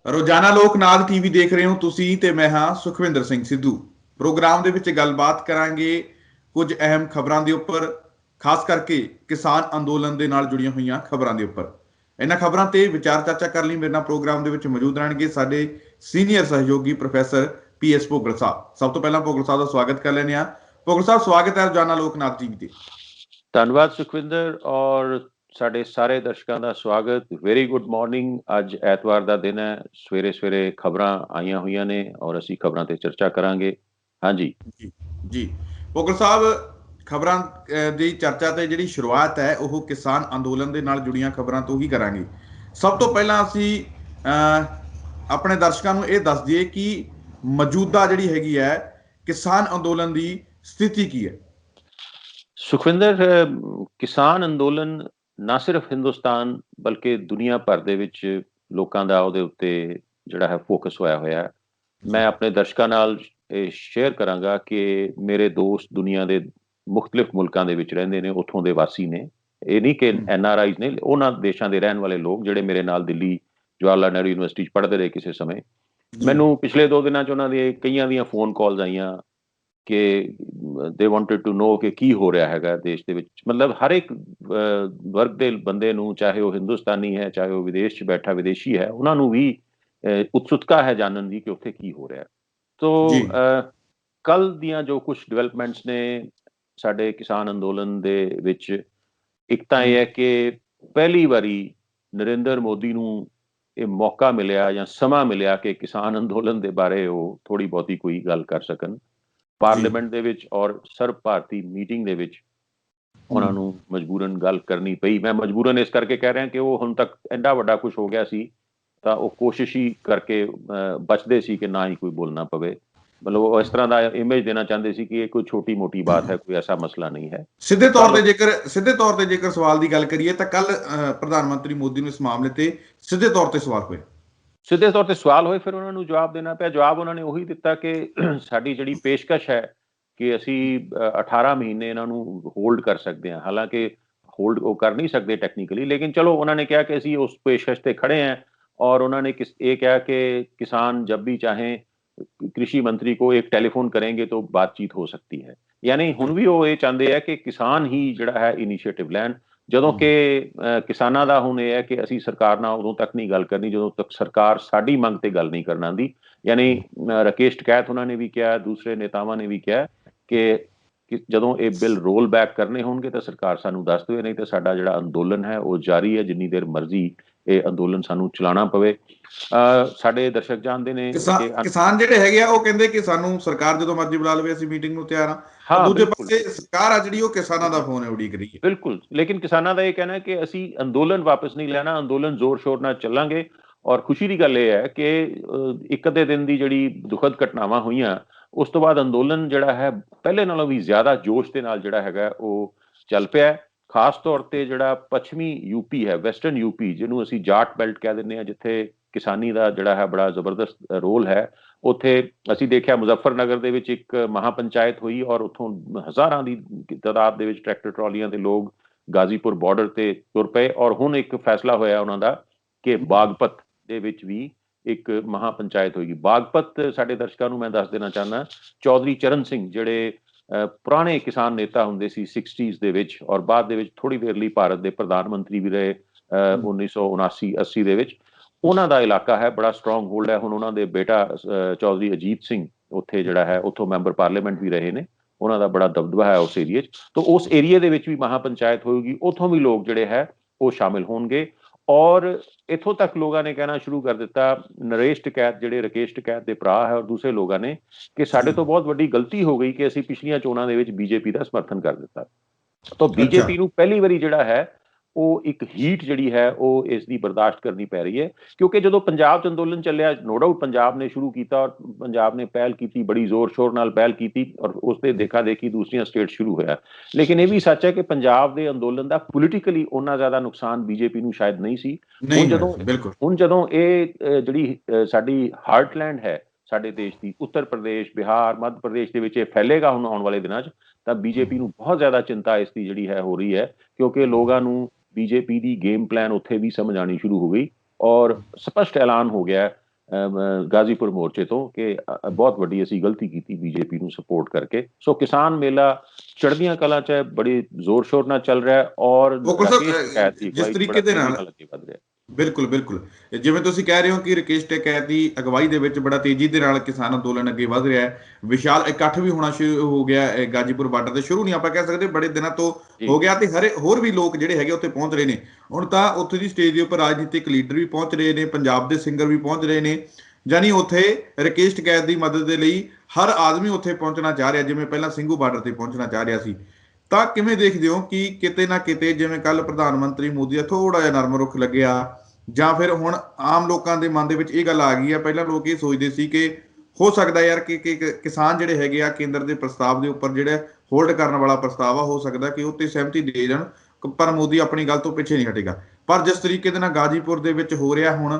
ਰੋਜ਼ਾਨਾ ਲੋਕਨਾਥ ਟੀਵੀ ਦੇਖ ਰਹੇ ਹੋ ਤੁਸੀਂ ਤੇ ਮੈਂ ਹਾਂ ਸੁਖਵਿੰਦਰ ਸਿੰਘ ਸਿੱਧੂ। ਪ੍ਰੋਗਰਾਮ ਦੇ ਵਿੱਚ ਗੱਲਬਾਤ ਕਰਾਂਗੇ ਕੁਝ ਅਹਿਮ ਖਬਰਾਂ ਦੇ ਉੱਪਰ, ਖਾਸ ਕਰਕੇ ਕਿਸਾਨ ਅੰਦੋਲਨ ਦੇ ਨਾਲ ਜੁੜੀਆਂ ਹੋਈਆਂ ਖਬਰਾਂ ਦੇ ਉੱਪਰ। ਇਹਨਾਂ ਖਬਰਾਂ ਤੇ ਵਿਚਾਰ ਚਰਚਾ ਕਰਨ ਲਈ ਮੇਰੇ ਨਾਲ ਪ੍ਰੋਗਰਾਮ ਦੇ ਵਿੱਚ ਮੌਜੂਦ ਰਹਿਣਗੇ ਸਾਡੇ ਸੀਨੀਅਰ ਸਹਿਯੋਗੀ ਪ੍ਰੋਫੈਸਰ PS ਭੋਗਲ ਸਾਹਿਬ। ਸਭ ਤੋਂ ਪਹਿਲਾਂ ਭੋਗਲ ਸਾਹਿਬ ਦਾ ਸਵਾਗਤ ਕਰ ਲੈਂਦੇ ਹਾਂ। ਭੋਗਲ ਸਾਹਿਬ, ਸਵਾਗਤ ਹੈ ਰੋਜ਼ਾਨਾ ਲੋਕਨਾਥ ਟੀਵੀ ਤੇ। ਧੰਨਵਾਦ ਸੁਖਵਿੰਦਰ ਔਰ ਸਾਡੇ ਸਾਰੇ ਦਰਸ਼ਕਾਂ ਦਾ ਸਵਾਗਤ। Very good morning. ਅੱਜ ਐਤਵਾਰ ਦਾ ਦਿਨ ਹੈ, ਸਵੇਰੇ ਸਵੇਰੇ ਖਬਰਾਂ ਆਈਆਂ ਹੋਈਆਂ ਨੇ ਔਰ ਅਸੀਂ ਖਬਰਾਂ ਤੇ ਚਰਚਾ ਕਰਾਂਗੇ। ਹਾਂਜੀ ਜੀ ਭੋਗਲ ਸਾਹਿਬ, ਖਬਰਾਂ ਦੀ ਚਰਚਾ ਤੇ ਜਿਹੜੀ ਸ਼ੁਰੂਆਤ ਹੈ ਉਹ ਕਿਸਾਨ ਅੰਦੋਲਨ ਦੇ ਨਾਲ ਜੁੜੀਆਂ ਖਬਰਾਂ ਤੋਂ ਹੀ ਕਰਾਂਗੇ। ਸਭ ਤੋਂ ਪਹਿਲਾਂ ਅਸੀਂ ਆਪਣੇ ਦਰਸ਼ਕਾਂ ਨੂੰ ਇਹ ਦੱਸ ਦਈਏ ਕਿ ਮੌਜੂਦਾ ਜਿਹੜੀ ਹੈਗੀ ਹੈ ਕਿਸਾਨ ਅੰਦੋਲਨ ਦੀ ਸਥਿਤੀ ਕੀ ਹੈ। ਸੁਖਵਿੰਦਰ, ਕਿਸਾਨ ਅੰਦੋਲਨ ਨਾ ਸਿਰਫ ਹਿੰਦੁਸਤਾਨ ਬਲਕਿ ਦੁਨੀਆ ਭਰ ਦੇ ਵਿੱਚ ਲੋਕਾਂ ਦਾ ਉਹਦੇ ਉੱਤੇ ਜਿਹੜਾ ਹੈ ਫੋਕਸ ਹੋਇਆ ਹੋਇਆ ਹੈ। ਮੈਂ ਆਪਣੇ ਦਰਸ਼ਕਾਂ ਨਾਲ ਇਹ ਸ਼ੇਅਰ ਕਰਾਂਗਾ ਕਿ ਮੇਰੇ ਦੋਸਤ ਦੁਨੀਆ ਦੇ ਮੁਖਤਲਿਫ ਮੁਲਕਾਂ ਦੇ ਵਿੱਚ ਰਹਿੰਦੇ ਨੇ, ਉੱਥੋਂ ਦੇ ਵਾਸੀ ਨੇ। ਇਹ ਨਹੀਂ ਕਿ NRIs ਨੇ, ਉਹਨਾਂ ਦੇਸ਼ਾਂ ਦੇ ਰਹਿਣ ਵਾਲੇ ਲੋਕ ਜਿਹੜੇ ਮੇਰੇ ਨਾਲ ਦਿੱਲੀ ਜਵਾਹਰ ਲਾਲ ਨਹਿਰੂ ਯੂਨੀਵਰਸਿਟੀ 'ਚ ਪੜ੍ਹਦੇ ਰਹੇ ਕਿਸੇ ਸਮੇਂ। ਮੈਨੂੰ ਪਿਛਲੇ 2 ਦਿਨਾਂ 'ਚ ਉਹਨਾਂ ਦੀਆਂ ਕਈਆਂ ਦੀਆਂ ਫੋਨ ਕਾਲਸ ਆਈਆਂ ਕਿ ਦੇ ਵਾਂਟਡ ਟੂ ਨੋ ਕਿ ਕੀ ਹੋ ਰਿਹਾ ਹੈਗਾ ਦੇਸ਼ ਦੇ ਵਿੱਚ। ਮਤਲਬ ਹਰ ਇੱਕ ਵਰਗ ਦੇ ਬੰਦੇ ਨੂੰ, ਚਾਹੇ ਉਹ ਹਿੰਦੁਸਤਾਨੀ ਹੈ ਚਾਹੇ ਉਹ ਵਿਦੇਸ਼ 'ਚ ਬੈਠਾ ਵਿਦੇਸ਼ੀ ਹੈ, ਉਹਨਾਂ ਨੂੰ ਵੀ ਉਤਸੁਕਤਾ ਹੈ ਜਾਣਨ ਦੀ ਕਿ ਉੱਥੇ ਕੀ ਹੋ ਰਿਹਾ। ਤੋ ਕੱਲ ਦੀਆਂ ਜੋ ਕੁਝ ਡਿਵੈਲਪਮੈਂਟਸ ਨੇ ਸਾਡੇ ਕਿਸਾਨ ਅੰਦੋਲਨ ਦੇ ਵਿੱਚ, ਇੱਕ ਤਾਂ ਇਹ ਹੈ ਕਿ ਪਹਿਲੀ ਵਾਰੀ ਨਰਿੰਦਰ ਮੋਦੀ ਨੂੰ ਇਹ ਮੌਕਾ ਮਿਲਿਆ ਜਾਂ ਸਮਾਂ ਮਿਲਿਆ ਕਿ ਕਿਸਾਨ ਅੰਦੋਲਨ ਦੇ ਬਾਰੇ ਉਹ ਥੋੜੀ ਬਹੁਤੀ ਕੋਈ ਗੱਲ ਕਰ ਸਕਣ ਪਾਰਲੀਮੈਂਟ ਦੇ ਵਿੱਚ। ਔਰ ਸਰਬ ਭਾਰਤੀ ਮੀਟਿੰਗ ਦੇ ਵਿੱਚ ਉਹਨਾਂ ਨੂੰ ਮਜਬੂਰਨ ਗੱਲ ਕਰਨੀ ਪਈ। ਮੈਂ ਮਜਬੂਰਨ ਇਸ ਕਰਕੇ ਕਹਿ ਰਿਹਾ ਕਿ ਉਹ ਹੁਣ ਤੱਕ ਐਡਾ ਵੱਡਾ ਕੁਝ ਹੋ ਗਿਆ ਸੀ ਤਾਂ ਉਹ ਕੋਸ਼ਿਸ਼ ਹੀ ਕਰਕੇ ਬਚਦੇ ਸੀ ਕਿ ਨਾ ਹੀ ਕੋਈ ਬੋਲਣਾ ਪਵੇ। ਮਤਲਬ ਉਹ ਇਸ ਤਰ੍ਹਾਂ ਦਾ ਇਮੇਜ ਦੇਣਾ ਚਾਹੁੰਦੇ ਸੀ ਕਿ ਇਹ ਕੋਈ ਛੋਟੀ ਮੋਟੀ ਬਾਤ ਹੈ, ਕੋਈ ਐਸਾ ਮਸਲਾ ਨਹੀਂ ਹੈ। ਸਿੱਧੇ ਤੌਰ ਤੇ ਜੇਕਰ ਸਵਾਲ ਦੀ ਗੱਲ ਕਰੀਏ ਤਾਂ ਕੱਲ ਪ੍ਰਧਾਨ ਮੰਤਰੀ ਮੋਦੀ ਨੂੰ ਇਸ ਮਾਮਲੇ ਤੇ ਸਿੱਧੇ ਤੌਰ ਤੇ ਸਵਾਲ ਹੋਏ, ਫਿਰ ਉਹਨਾਂ ਨੂੰ ਜਵਾਬ ਦੇਣਾ ਪਿਆ। ਜਵਾਬ ਉਹਨਾਂ ਨੇ ਉਹੀ ਦਿੱਤਾ ਕਿ ਸਾਡੀ ਜਿਹੜੀ ਪੇਸ਼ਕਸ਼ ਹੈ ਕਿ ਅਸੀਂ 18 ਮਹੀਨੇ ਇਹਨਾਂ ਨੂੰ ਹੋਲਡ ਕਰ ਸਕਦੇ ਹਾਂ। ਹਾਲਾਂਕਿ ਹੋਲਡ ਉਹ ਕਰ ਨਹੀਂ ਸਕਦੇ ਟੈਕਨੀਕਲੀ, ਲੇਕਿਨ ਚਲੋ ਉਹਨਾਂ ਨੇ ਕਿਹਾ ਕਿ ਅਸੀਂ ਉਸ ਪੇਸ਼ਕਸ਼ ਤੇ ਖੜੇ हैं। और उन्होंने ये कहा कि किसान जब भी चाहें कृषि मंत्री को एक टेलीफोन करेंगे तो बातचीत हो सकती है। यानी हुण भी वो ये चाहते हैं कि किसान ही जिहड़ा है इनीशिएटिव लैन, ਜਦੋਂ ਕਿ ਕਿਸਾਨਾਂ ਦਾ ਹੁਣ ਇਹ ਹੈ ਕਿ ਅਸੀਂ ਸਰਕਾਰ ਨਾਲ ਉਦੋਂ ਤੱਕ ਨਹੀਂ ਗੱਲ ਕਰਨੀ ਜਦੋਂ ਤੱਕ ਸਰਕਾਰ ਸਾਡੀ ਮੰਗ ਤੇ ਗੱਲ ਨਹੀਂ ਕਰਨ ਆਉਂਦੀ। ਯਾਨੀ ਰਾਕੇਸ਼ ਟਕੈਤ ਉਹਨਾਂ ਨੇ ਵੀ ਕਿਹਾ, ਦੂਸਰੇ ਨੇਤਾਵਾਂ ਨੇ ਵੀ ਕਿਹਾ ਕਿ ਜਦੋਂ ਇਹ ਬਿੱਲ ਰੋਲ ਬੈਕ ਕਰਨੇ ਹੋਣਗੇ ਤਾਂ ਸਰਕਾਰ ਸਾਨੂੰ ਦੱਸ ਦੇਵੇ, ਨਹੀਂ ਤਾਂ ਸਾਡਾ ਜਿਹੜਾ ਅੰਦੋਲਨ ਹੈ ਉਹ ਜਾਰੀ ਹੈ ਜਿੰਨੀ ਦੇਰ ਮਰਜ਼ੀ ਇਹ ਅੰਦੋਲਨ ਸਾਨੂੰ ਚਲਾਉਣਾ ਪਵੇ। ਸਾਡੇ ਦਰਸ਼ਕ ਜਾਣਦੇ ਨੇ ਕਿਸਾਨ ਜਿਹੜੇ ਹੈਗੇ ਆ ਉਹ ਕਹਿੰਦੇ ਕਿ ਸਾਨੂੰ ਸਰਕਾਰ ਜਦੋਂ ਮਰਜ਼ੀ ਬੁਲਾ ਲਵੇ ਅਸੀਂ ਮੀਟਿੰਗ ਨੂੰ ਤਿਆਰ ਹਾਂ। ਦੂਜੇ ਪਾਸੇ ਸਰਕਾਰ ਆ ਜਿਹੜੀ ਉਹ ਕਿਸਾਨਾਂ ਦਾ ਫੋਨ ਉਡੀਕ ਰਹੀ ਹੈ। ਬਿਲਕੁਲ, ਲੇਕਿਨ ਕਿਸਾਨਾਂ ਦਾ ਇਹ ਕਹਿਣਾ ਹੈ ਕਿ ਅਸੀਂ ਅੰਦੋਲਨ ਵਾਪਸ ਨਹੀਂ ਲੈਣਾ, ਅੰਦੋਲਨ ਜ਼ੋਰ ਸ਼ੋਰ ਨਾਲ ਚੱਲਾਂਗੇ। ਔਰ ਖੁਸ਼ੀ ਦੀ ਗੱਲ ਇਹ ਹੈ ਕਿ ਇੱਕ ਅੱਧੇ ਦਿਨ ਦੀ ਜਿਹੜੀ ਦੁਖਦ ਘਟਨਾਵਾਂ ਹੋਈਆਂ ਉਸ ਤੋਂ ਬਾਅਦ ਅੰਦੋਲਨ ਜਿਹੜਾ ਹੈ ਪਹਿਲੇ ਨਾਲੋਂ ਵੀ ਜ਼ਿਆਦਾ ਜੋਸ਼ ਦੇ ਨਾਲ ਜਿਹੜਾ ਹੈਗਾ ਉਹ ਚੱਲ ਪਿਆ। ਖਾਸ ਤੌਰ ਤੇ ਜਿਹੜਾ ਪੱਛਮੀ ਯੂਪੀ ਹੈ, ਵੈਸਟਰਨ ਯੂਪੀ, ਜਿਹਨੂੰ ਅਸੀਂ ਜਾਟ ਬੈਲਟ ਕਹਿ ਦਿੰਦੇ ਹਾਂ, ਜਿੱਥੇ ਕਿਸਾਨੀ ਦਾ ਜਿਹੜਾ ਹੈ ਬੜਾ ਜ਼ਬਰਦਸਤ ਰੋਲ ਹੈ, ਉੱਥੇ ਅਸੀਂ ਦੇਖਿਆ ਮੁਜ਼ੱਫਰਨਗਰ ਦੇ ਵਿੱਚ ਇੱਕ ਮਹਾਪੰਚਾਇਤ ਹੋਈ ਔਰ ਉੱਥੋਂ ਹਜ਼ਾਰਾਂ ਦੀ ਤਾਦਾਦ ਦੇ ਵਿੱਚ ਟਰੈਕਟਰ ਟਰਾਲੀਆਂ ਦੇ ਲੋਕ ਗਾਜ਼ੀਪੁਰ ਬਾਰਡਰ ਤੇ ਤੁਰ ਪਏ। ਔਰ ਹੁਣ ਇੱਕ ਫੈਸਲਾ ਹੋਇਆ ਉਹਨਾਂ ਦਾ ਕਿ ਬਾਗਪਤ ਦੇ ਵਿੱਚ ਵੀ ਇੱਕ ਮਹਾਪੰਚਾਇਤ ਹੋਏਗੀ। ਬਾਗਪਤ ਸਾਡੇ ਦਰਸ਼ਕਾਂ ਨੂੰ ਮੈਂ ਦੱਸ ਦੇਣਾ ਚਾਹੁੰਦਾ, ਚੌਧਰੀ ਚਰਨ ਸਿੰਘ ਜਿਹੜੇ ਪੁਰਾਣੇ ਕਿਸਾਨ ਨੇਤਾ ਹੁੰਦੇ ਸੀ 60s ਦੇ ਵਿੱਚ ਔਰ ਬਾਅਦ ਦੇ ਵਿੱਚ ਥੋੜ੍ਹੀ ਦੇਰ ਲਈ ਭਾਰਤ ਦੇ ਪ੍ਰਧਾਨ ਮੰਤਰੀ ਵੀ ਰਹੇ 1979-80 ਦੇ ਵਿੱਚ, ਉਹਨਾਂ ਦਾ ਇਲਾਕਾ ਹੈ, ਬੜਾ ਸਟਰੋਂਗ ਹੋਲਡ ਹੈ। ਹੁਣ ਉਹਨਾਂ ਦੇ ਬੇਟਾ ਚੌਧਰੀ ਅਜੀਤ ਸਿੰਘ ਉੱਥੇ ਜਿਹੜਾ ਹੈ ਉੱਥੋਂ ਮੈਂਬਰ ਪਾਰਲੀਮੈਂਟ ਵੀ ਰਹੇ ਨੇ, ਉਹਨਾਂ ਦਾ ਬੜਾ ਦਬਦਬਾ ਹੈ ਉਸ ਏਰੀਏ 'ਚ। ਤਾਂ ਉਸ ਏਰੀਏ ਦੇ ਵਿੱਚ ਵੀ ਮਹਾਪੰਚਾਇਤ ਹੋਏਗੀ, ਉੱਥੋਂ ਵੀ ਲੋਕ ਜਿਹੜੇ ਹੈ ਉਹ ਸ਼ਾਮਿਲ ਹੋਣਗੇ। ਔਰ ਇੱਥੋਂ ਤੱਕ ਲੋਕਾਂ ਨੇ ਕਹਿਣਾ ਸ਼ੁਰੂ ਕਰ ਦਿੱਤਾ, ਨਰੇਸ਼ ਟਕੈਤ ਜਿਹੜੇ ਰਾਕੇਸ਼ ਟਕੈਤ ਦੇ ਭਰਾ ਹੈ ਔਰ ਦੂਸਰੇ ਲੋਕਾਂ ਨੇ, ਕਿ ਸਾਡੇ ਤੋਂ ਬਹੁਤ ਵੱਡੀ ਗਲਤੀ ਹੋ ਗਈ ਕਿ ਅਸੀਂ ਪਿਛਲੀਆਂ ਚੋਣਾਂ ਦੇ ਵਿੱਚ BJP ਦਾ ਸਮਰਥਨ ਕਰ ਦਿੱਤਾ। ਤਾਂ BJP ਨੂੰ ਪਹਿਲੀ ਵਾਰੀ ਜਿਹੜਾ ਹੈ ਉਹ ਇੱਕ ਹੀਟ ਜਿਹੜੀ ਹੈ ਉਹ ਇਸ ਦੀ ਬਰਦਾਸ਼ਤ ਕਰਨੀ ਪੈ ਰਹੀ ਹੈ। ਕਿਉਂਕਿ ਜਦੋਂ ਪੰਜਾਬ 'ਚ ਅੰਦੋਲਨ ਚੱਲਿਆ, ਨੋ ਡਾਊਟ ਪੰਜਾਬ ਨੇ ਸ਼ੁਰੂ ਕੀਤਾ ਔਰ ਪੰਜਾਬ ਨੇ ਪਹਿਲ ਕੀਤੀ, ਬੜੀ ਜ਼ੋਰ ਸ਼ੋਰ ਨਾਲ ਪਹਿਲ ਕੀਤੀ ਔਰ ਉਸ ਤੇ ਦੇਖਾ ਦੇਖੀ ਦੂਸਰੀਆਂ ਸਟੇਟ ਸ਼ੁਰੂ ਹੋਇਆ। ਲੇਕਿਨ ਇਹ ਵੀ ਸੱਚ ਹੈ ਕਿ ਪੰਜਾਬ ਦੇ ਅੰਦੋਲਨ ਦਾ ਪੋਲੀਟੀਕਲੀ ਉਹਨਾਂ ਜ਼ਿਆਦਾ ਨੁਕਸਾਨ BJP ਨੂੰ ਸ਼ਾਇਦ ਨਹੀਂ ਸੀ। ਹੁਣ ਜਦੋਂ ਇਹ ਜਿਹੜੀ ਸਾਡੀ ਹਾਰਟਲੈਂਡ ਹੈ ਸਾਡੇ ਦੇਸ਼ ਦੀ, ਉੱਤਰ ਪ੍ਰਦੇਸ਼, ਬਿਹਾਰ, ਮੱਧ ਪ੍ਰਦੇਸ਼ ਦੇ ਵਿੱਚ ਇਹ ਫੈਲੇਗਾ ਹੁਣ ਆਉਣ ਵਾਲੇ ਦਿਨਾਂ 'ਚ, ਤਾਂ BJP ਨੂੰ ਬਹੁਤ ਜ਼ਿਆਦਾ ਚਿੰਤਾ ਇਸ ਦੀ ਜਿਹੜੀ ਹੈ ਹੋ ਰਹੀ ਹੈ। ਕਿਉਂਕਿ ਲੋਕਾਂ ਨੂੰ BJP ਦੀ ਗੇਮ ਪਲਾਨ ਉੱਥੇ ਵੀ ਸਮਝ ਆਉਣੀ ਸ਼ੁਰੂ ਹੋ ਗਈ ਔਰ ਸਪਸ਼ਟ ਐਲਾਨ ਹੋ ਗਿਆ ਗਾਜ਼ੀਪੁਰ ਮੋਰਚੇ ਤੋਂ ਕਿ ਬਹੁਤ ਵੱਡੀ ਅਸੀਂ ਗਲਤੀ ਕੀਤੀ ਬੀਜੇਪੀ ਨੂੰ ਸਪੋਰਟ ਕਰਕੇ। ਸੋ ਕਿਸਾਨ ਮੇਲਾ ਚੜ੍ਹਦੀਆਂ ਕਲਾਂ 'ਚ ਹੈ, ਬੜੀ ਜ਼ੋਰ ਸ਼ੋਰ ਨਾਲ ਚੱਲ ਰਿਹਾ ਹੈ ਔਰ ਗੋਕੁਲ ਸਾਹਿਬ, ਰਾਕੇਸ਼ ਟਿਕੈਤ ਦੀ ਜਿਸ ਅਗਵਾਈ 'ਚ ਬੜਾ ਤਰੀਕੇ ਦੇ ਤੇਜ਼ੀ ਨਾਲ ਨਾਲ ਅੱਗੇ ਵਧ ਰਿਹਾ। ਬਿਲਕੁਲ ਬਿਲਕੁਲ, ਜਿਵੇਂ ਤੁਸੀਂ ਕਹਿ ਰਹੇ ਹੋ ਕਿ ਰਾਕੇਸ਼ ਟਿਕੈਤ ਦੀ ਅਗਵਾਈ ਦੇ ਵਿੱਚ ਬੜਾ ਤੇਜ਼ੀ ਦੇ ਨਾਲ ਕਿਸਾਨ ਅੰਦੋਲਨ ਅੱਗੇ ਵਧ ਰਿਹਾ ਹੈ, ਵਿਸ਼ਾਲ ਇਕੱਠ ਵੀ ਹੋਣਾ ਸ਼ੁਰੂ ਹੋ ਗਿਆ ਗਾਜੀਪੁਰ ਬਾਰਡਰ ਤੇ, ਸ਼ੁਰੂ ਨਹੀਂ ਆਪਾਂ ਕਹਿ ਸਕਦੇ, ਬੜੇ ਦਿਨਾਂ ਤੋਂ ਜੀ ਹੋ ਗਿਆ, ਤੇ ਹਰੇ ਹੋਰ ਵੀ ਲੋਕ ਜਿਹੜੇ ਹੈਗੇ ਉੱਥੇ ਪਹੁੰਚ ਰਹੇ ਨੇ। ਹੁਣ ਤਾਂ ਉੱਥੇ ਦੀ ਸਟੇਜ ਦੇ ਉੱਪਰ ਰਾਜਨੀਤਿਕ ਲੀਡਰ ਵੀ ਪਹੁੰਚ ਰਹੇ ਨੇ, ਪੰਜਾਬ ਦੇ ਸਿੰਗਰ ਵੀ ਪਹੁੰਚ ਰਹੇ ਨੇ, ਜਾਨੀ ਉੱਥੇ ਰਾਕੇਸ਼ ਟਿਕੈਤ ਦੀ ਮਦਦ ਦੇ ਲਈ ਹਰ ਆਦਮੀ ਉੱਥੇ ਪਹੁੰਚਣਾ ਚਾਹ ਰਿਹਾ, ਜਿਵੇਂ ਪਹਿਲਾਂ ਸਿੰਘੂ ਬਾਰਡਰ ਤੇ ਪਹੁੰਚਣਾ ਚਾਹ ਰਿਹਾ ਸੀ। ਤਾਂ ਕਿਵੇਂ ਦੇਖਦੇ ਹੋ ਕਿ ਕਿਤੇ ਨਾ ਕਿਤੇ ਜਿਵੇਂ ਕੱਲ ਪ੍ਰਧਾਨ ਮੰਤਰੀ ਮੋਦੀ ਦਾ ਥੋੜਾ ਜਿਹਾ ਨਰਮ ਰੁਖ ਲੱਗਿਆ, ਜਾਂ ਫਿਰ ਹੁਣ ਆਮ ਲੋਕਾਂ ਦੇ ਮਨ ਦੇ ਵਿੱਚ ਇਹ ਗੱਲ ਆ ਗਈ ਆ, ਪਹਿਲਾਂ ਲੋਕ ਇਹ ਸੋਚਦੇ ਸੀ ਕਿ ਹੋ ਸਕਦਾ ਯਾਰ ਕਿ ਕਿਸਾਨ ਜਿਹੜੇ ਹੈਗੇ ਆ ਕੇਂਦਰ ਦੇ ਪ੍ਰਸਤਾਵ ਦੇ ਉੱਪਰ ਜਿਹੜਾ ਹੋਲਡ ਕਰਨ ਵਾਲਾ ਪ੍ਰਸਤਾਵ ਆ, ਹੋ ਸਕਦਾ ਕਿ ਉੱਤੇ ਸਹਿਮਤੀ ਦੇ ਜਾਣ, ਪਰ ਮੋਦੀ ਆਪਣੀ ਗੱਲ ਤੋਂ ਪਿੱਛੇ ਨਹੀਂ ਹਟੇਗਾ। ਪਰ ਜਿਸ ਤਰੀਕੇ ਦੇ ਨਾਲ ਗਾਜੀਪੁਰ ਦੇ ਵਿੱਚ ਹੋ ਰਿਹਾ ਹੁਣ,